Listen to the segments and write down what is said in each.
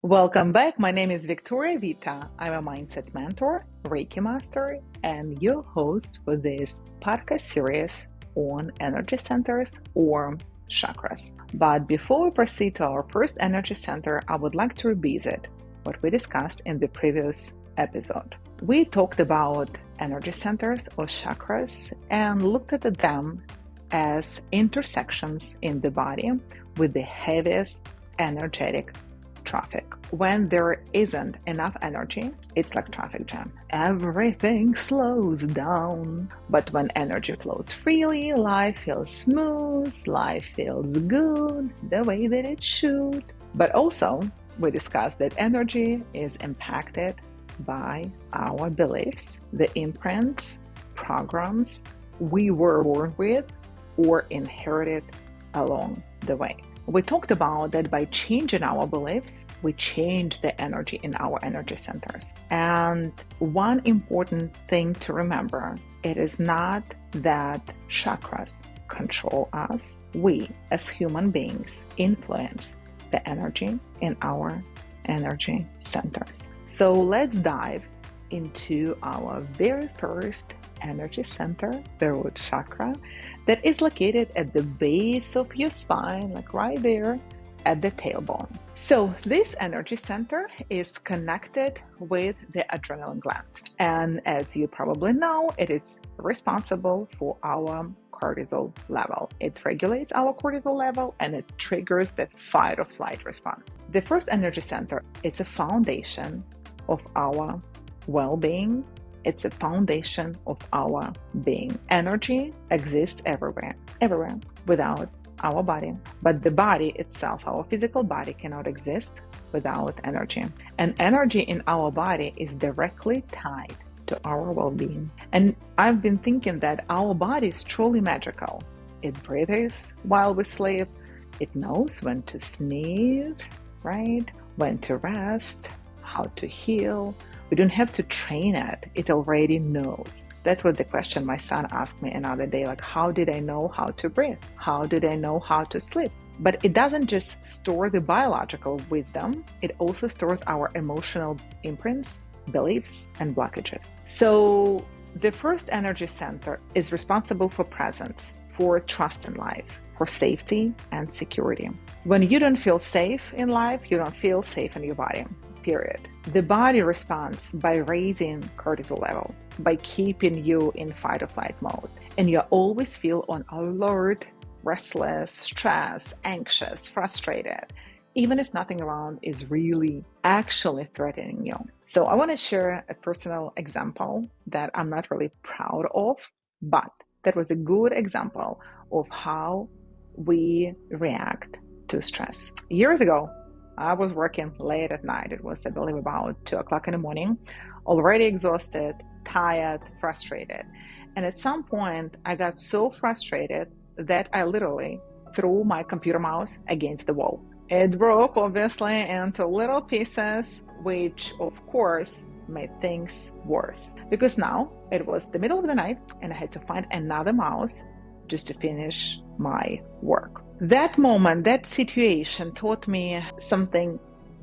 Welcome back. My name is Victoria Vita. I'm a mindset mentor, Reiki master, and your host for this podcast series on energy centers or chakras. But before we proceed to our first energy center, I would like to revisit what we discussed in the previous episode. We talked about energy centers or chakras and looked at them as intersections in the body with the heaviest energetic traffic. When there isn't enough energy, it's like traffic jam. Everything slows down. But when energy flows freely, life feels smooth, life feels good, the way that it should. But also, we discussed that energy is impacted by our beliefs, the imprints, programs we were born with or inherited along the way. We talked about that by changing our beliefs, we change the energy in our energy centers. And one important thing to remember, it is not that chakras control us. We, as human beings, influence the energy in our energy centers. So let's dive into our very first energy center, the root chakra, that is located at the base of your spine, like right there at the tailbone. So this energy center is connected with the adrenal gland. And as you probably know, it is responsible for our cortisol level. It regulates our cortisol level and it triggers the fight or flight response. The first energy center, it's a foundation of our well-being. It's a foundation of our being. Energy exists everywhere without our body. But the body itself, our physical body, cannot exist without energy. And energy in our body is directly tied to our well-being. And I've been thinking that our body is truly magical. It breathes while we sleep. It knows when to sneeze, right? When to rest, how to heal. We don't have to train it. It already knows. That was the question my son asked me another day, like, how did I know how to breathe? How did I know how to sleep? But it doesn't just store the biological wisdom, it also stores our emotional imprints, beliefs, and blockages. So the first energy center is responsible for presence, for trust in life, for safety and security. When you don't feel safe in life, you don't feel safe in your body. Period. The body responds by raising cortisol level, by keeping you in fight or flight mode. And you always feel on alert, restless, stressed, anxious, frustrated, even if nothing around is really actually threatening you. So I want to share a personal example that I'm not really proud of, but that was a good example of how we react to stress. Years ago, I was working late at night. It was, I believe, about 2 o'clock in the morning, already exhausted, tired, frustrated. And at some point, I got so frustrated that I literally threw my computer mouse against the wall. It broke, obviously, into little pieces, which, of course, made things worse. Because now it was the middle of the night and I had to find another mouse just to finish my work. That moment, that situation taught me something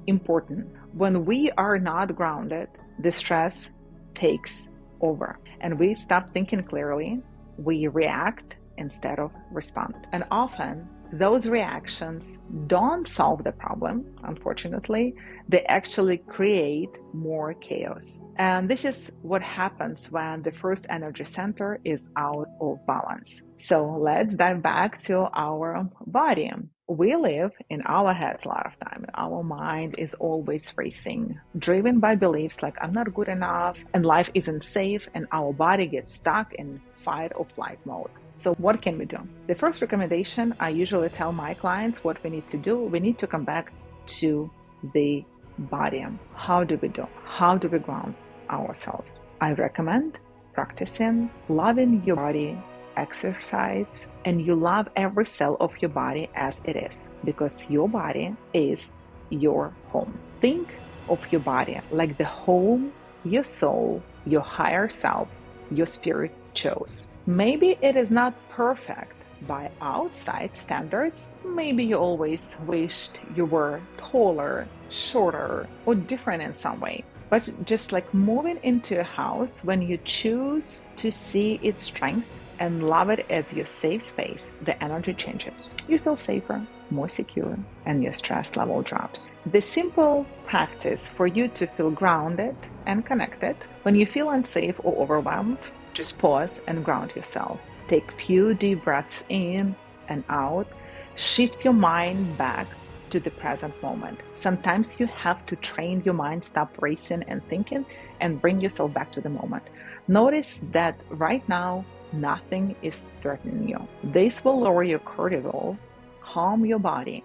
important. When we are not grounded, the stress takes over and we stop thinking clearly. We react instead of respond. And often those reactions don't solve the problem, unfortunately. They actually create more chaos. And this is what happens when the first energy center is out of balance. So let's dive back to our body. We live in our heads a lot of time. Our mind is always racing, driven by beliefs like I'm not good enough and life isn't safe, and our body gets stuck in fight or flight mode. So what can we do? The first recommendation, I usually tell my clients what we need to do. We need to come back to the body. How do we do? How do we ground ourselves? I recommend practicing loving your body, exercise, and you love every cell of your body as it is, because your body is your home. Think of your body like the home your soul, your higher self, your spirit chose. Maybe it is not perfect, by outside standards, maybe you always wished you were taller, shorter, or different in some way. But just like moving into a house, when you choose to see its strength and love it as your safe space, the energy changes. You feel safer, more secure, and your stress level drops. The simple practice for you to feel grounded and connected when you feel unsafe or overwhelmed, just pause and ground yourself. Take few deep breaths in and out. Shift your mind back to the present moment. Sometimes you have to train your mind, stop racing and thinking, and bring yourself back to the moment. Notice that right now, nothing is threatening you. This will lower your cortisol, calm your body,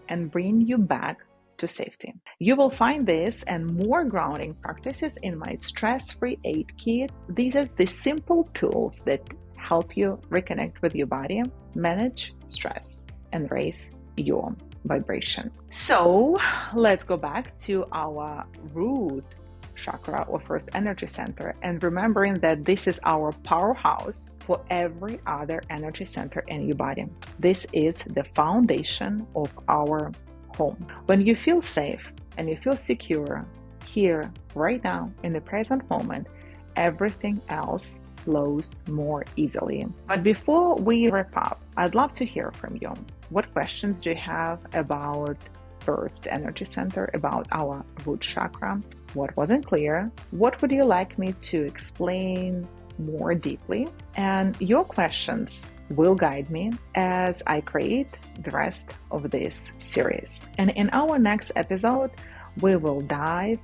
and bring you back to safety. You will find this and more grounding practices in my stress-free aid kit. These are the simple tools that help you reconnect with your body, manage stress, and raise your vibration. So let's go back to our root chakra or first energy center, and remembering that this is our powerhouse for every other energy center in your body. This is the foundation of our home. When you feel safe and you feel secure here, right now, in the present moment, everything else flows more easily. But before we wrap up, I'd love to hear from you. What questions do you have about first energy center, about our root chakra? What wasn't clear? What would you like me to explain more deeply? And your questions will guide me as I create the rest of this series. And in our next episode, we will dive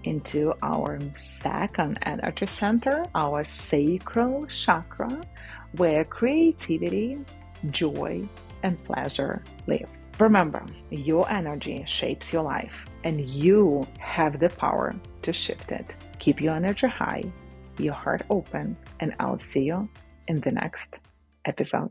into our second energy center, our sacral chakra, where creativity, joy, and pleasure live. Remember, your energy shapes your life, and you have the power to shift it. Keep your energy high, your heart open, and I'll see you in the next episode.